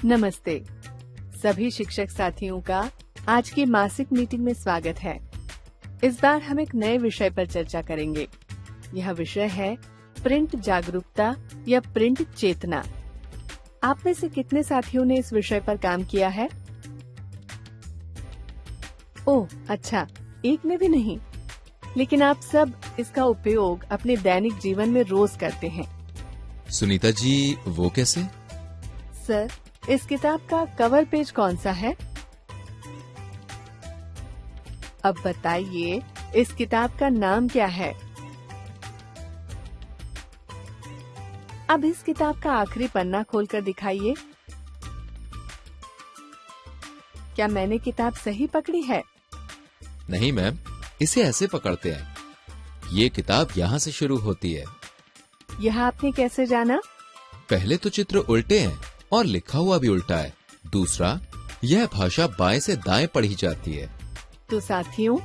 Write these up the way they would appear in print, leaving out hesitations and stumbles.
नमस्ते सभी शिक्षक साथियों का आज की मासिक मीटिंग में स्वागत है। इस बार हम एक नए विषय पर चर्चा करेंगे। यह विषय है प्रिंट जागरूकता या प्रिंट चेतना। आप में से कितने साथियों ने इस विषय पर काम किया है? ओह अच्छा, एक ने भी नहीं। लेकिन आप सब इसका उपयोग अपने दैनिक जीवन में रोज करते हैं। सुनीता जी, वो कैसे? सर, इस किताब का कवर पेज कौन सा है? अब बताइए, इस किताब का नाम क्या है? अब इस किताब का आखिरी पन्ना खोलकर दिखाइए। क्या मैंने किताब सही पकड़ी है? नहीं मैम, इसे ऐसे पकड़ते हैं। ये किताब यहाँ से शुरू होती है। यह आपने कैसे जाना? पहले तो चित्र उल्टे हैं और लिखा हुआ भी उल्टा है। दूसरा, यह भाषा बाएं से दाएं पढ़ी जाती है। तो साथियों,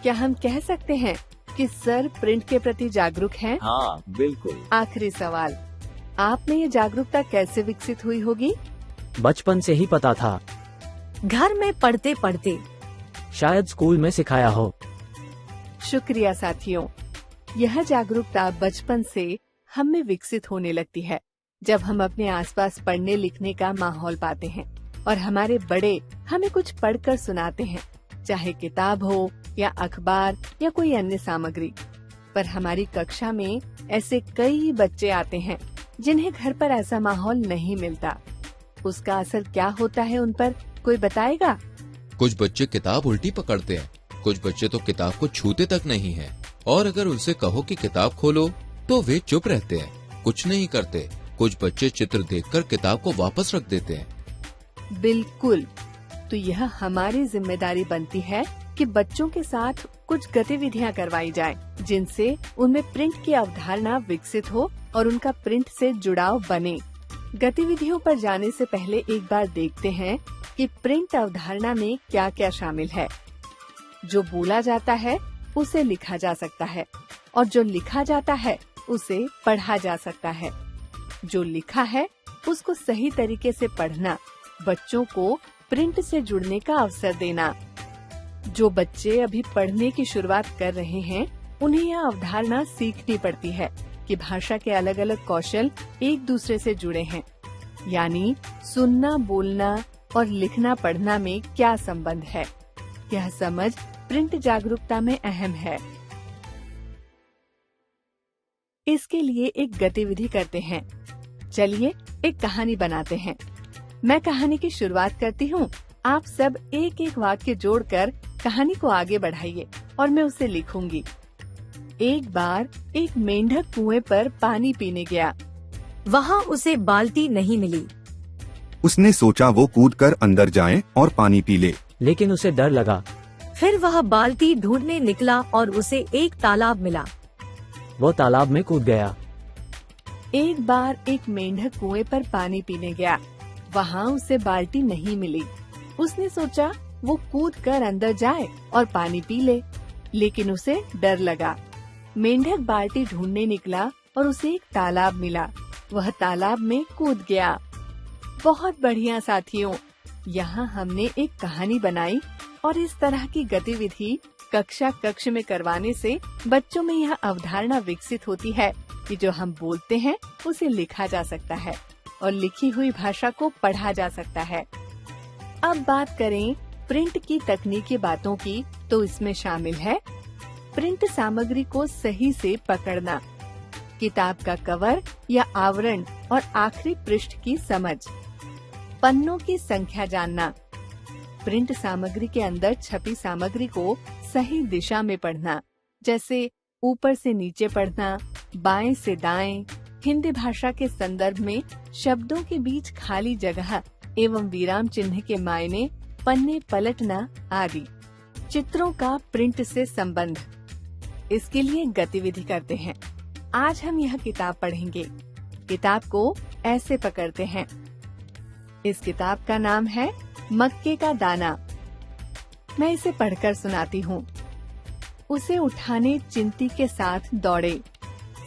क्या हम कह सकते हैं कि सर प्रिंट के प्रति जागरूक हैं? हाँ, बिल्कुल। आखिरी सवाल, आप में ये जागरूकता कैसे विकसित हुई होगी? बचपन से ही पता था। घर में पढ़ते पढ़ते। शायद स्कूल में सिखाया हो। शुक्रिया साथियों। यह जागरूकता बचपन से हम में विकसित होने लगती है जब हम अपने आसपास पढ़ने लिखने का माहौल पाते हैं और हमारे बड़े हमें कुछ पढ़कर सुनाते हैं, चाहे किताब हो या अखबार या कोई अन्य सामग्री। पर हमारी कक्षा में ऐसे कई बच्चे आते हैं जिन्हें घर पर ऐसा माहौल नहीं मिलता। उसका असर क्या होता है उन पर, कोई बताएगा? कुछ बच्चे किताब उल्टी पकड़ते हैं, कुछ बच्चे तो किताब को छूते तक नहीं हैं, और अगर उनसे कहो कि किताब खोलो तो वे चुप रहते हैं, कुछ नहीं करते। कुछ बच्चे चित्र देखकर किताब को वापस रख देते हैं। बिल्कुल। तो यह हमारी जिम्मेदारी बनती है कि बच्चों के साथ कुछ गतिविधियां करवाई जाएं, जिनसे उनमें प्रिंट की अवधारणा विकसित हो और उनका प्रिंट से जुड़ाव बने। गतिविधियों पर जाने से पहले एक बार देखते हैं कि प्रिंट अवधारणा में क्या क्या शामिल है। जो बोला जाता है उसे लिखा जा सकता है और जो लिखा जाता है उसे पढ़ा जा सकता है। जो लिखा है उसको सही तरीके से पढ़ना, बच्चों को प्रिंट से जुड़ने का अवसर देना। जो बच्चे अभी पढ़ने की शुरुआत कर रहे हैं, उन्हें यह अवधारणा सीखनी पड़ती है कि भाषा के अलग अलग कौशल एक दूसरे से जुड़े हैं, यानी सुनना, बोलना और लिखना पढ़ना में क्या संबंध है। यह समझ प्रिंट जागरूकता में अहम है। इसके लिए एक गतिविधि करते हैं। चलिए एक कहानी बनाते हैं। मैं कहानी की शुरुआत करती हूँ। आप सब एक एक वाक्य जोड़कर कहानी को आगे बढ़ाइए और मैं उसे लिखूंगी। एक बार एक मेंढक कुएं पर पानी पीने गया। वहाँ उसे बाल्टी नहीं मिली। उसने सोचा वो कूदकर अंदर जाए और पानी पी ले। लेकिन उसे डर लगा। फिर वह बाल्टी ढूंढने निकला और उसे एक तालाब मिला। वो तालाब में कूद गया। एक बार एक मेंढक कुएं पर पानी पीने गया। वहाँ उसे बाल्टी नहीं मिली। उसने सोचा वो कूदकर अंदर जाए और पानी पी ले, लेकिन उसे डर लगा। मेंढक बाल्टी ढूंढने निकला और उसे एक तालाब मिला। वह तालाब में कूद गया। बहुत बढ़िया साथियों, यहाँ हमने एक कहानी बनाई और इस तरह की गतिविधि कक्ष में करवाने से बच्चों में यह अवधारणा विकसित होती है कि जो हम बोलते हैं उसे लिखा जा सकता है और लिखी हुई भाषा को पढ़ा जा सकता है। अब बात करें प्रिंट की तकनीकी बातों की, तो इसमें शामिल है प्रिंट सामग्री को सही से पकड़ना, किताब का कवर या आवरण और आखिरी पृष्ठ की समझ, पन्नों की संख्या जानना, प्रिंट सामग्री के अंदर छपी सामग्री को सही दिशा में पढ़ना, जैसे ऊपर से नीचे पढ़ना, बाएं से दाएं, हिंदी भाषा के संदर्भ में शब्दों के बीच खाली जगह एवं विराम चिन्ह के मायने, पन्ने पलटना आदि। चित्रों का प्रिंट से संबंध। इसके लिए गतिविधि करते हैं। आज हम यह किताब पढ़ेंगे। किताब को ऐसे पकड़ते हैं। इस किताब का नाम है मक्के का दाना। मैं इसे पढ़कर सुनाती हूँ। उसे उठाने चिंती के साथ दौड़े,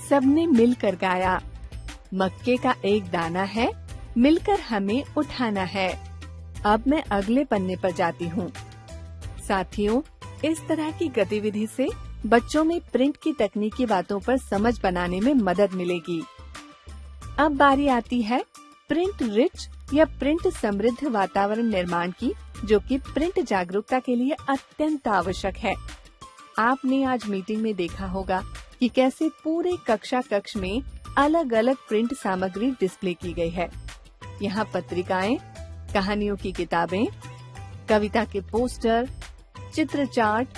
सबने मिलकर गाया। मक्के का एक दाना है, मिलकर हमें उठाना है। अब मैं अगले पन्ने पर जाती हूँ। साथियों, इस तरह की गतिविधि से बच्चों में प्रिंट की तकनीकी बातों पर समझ बनाने में मदद मिलेगी। अब बारी आती है प्रिंट रिच या प्रिंट समृद्ध वातावरण निर्माण की, जो कि प्रिंट जागरूकता के लिए अत्यंत आवश्यक है। आपने आज मीटिंग में देखा होगा कि कैसे पूरे कक्षा कक्ष में अलग अलग प्रिंट सामग्री डिस्प्ले की गई है। यहाँ पत्रिकाएं, कहानियों की किताबें, कविता के पोस्टर, चित्र चार्ट,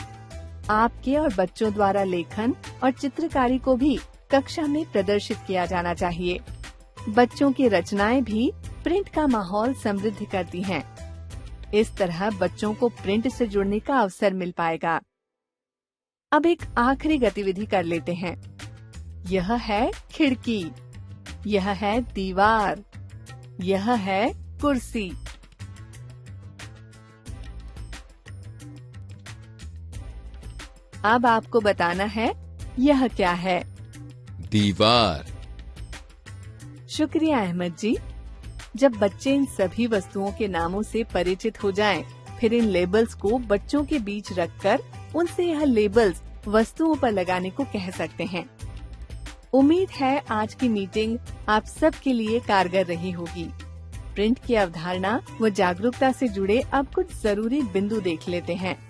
आपके और बच्चों द्वारा लेखन और चित्रकारी को भी कक्षा में प्रदर्शित किया जाना चाहिए। बच्चों की रचनाएं भी प्रिंट का माहौल समृद्ध करती हैं। इस तरह बच्चों को प्रिंट से जुड़ने का अवसर मिल पाएगा। अब एक आखिरी गतिविधि कर लेते हैं। यह है खिड़की, यह है दीवार, यह है कुर्सी। अब आपको बताना है यह क्या है। दीवार। शुक्रिया अहमद जी। जब बच्चे इन सभी वस्तुओं के नामों से परिचित हो जाएं, फिर इन लेबल्स को बच्चों के बीच रखकर उनसे यह लेबल्स वस्तुओं पर लगाने को कह सकते हैं। उम्मीद है आज की मीटिंग आप सब के लिए कारगर रही होगी। प्रिंट की अवधारणा व जागरूकता से जुड़े अब कुछ जरूरी बिंदु देख लेते हैं।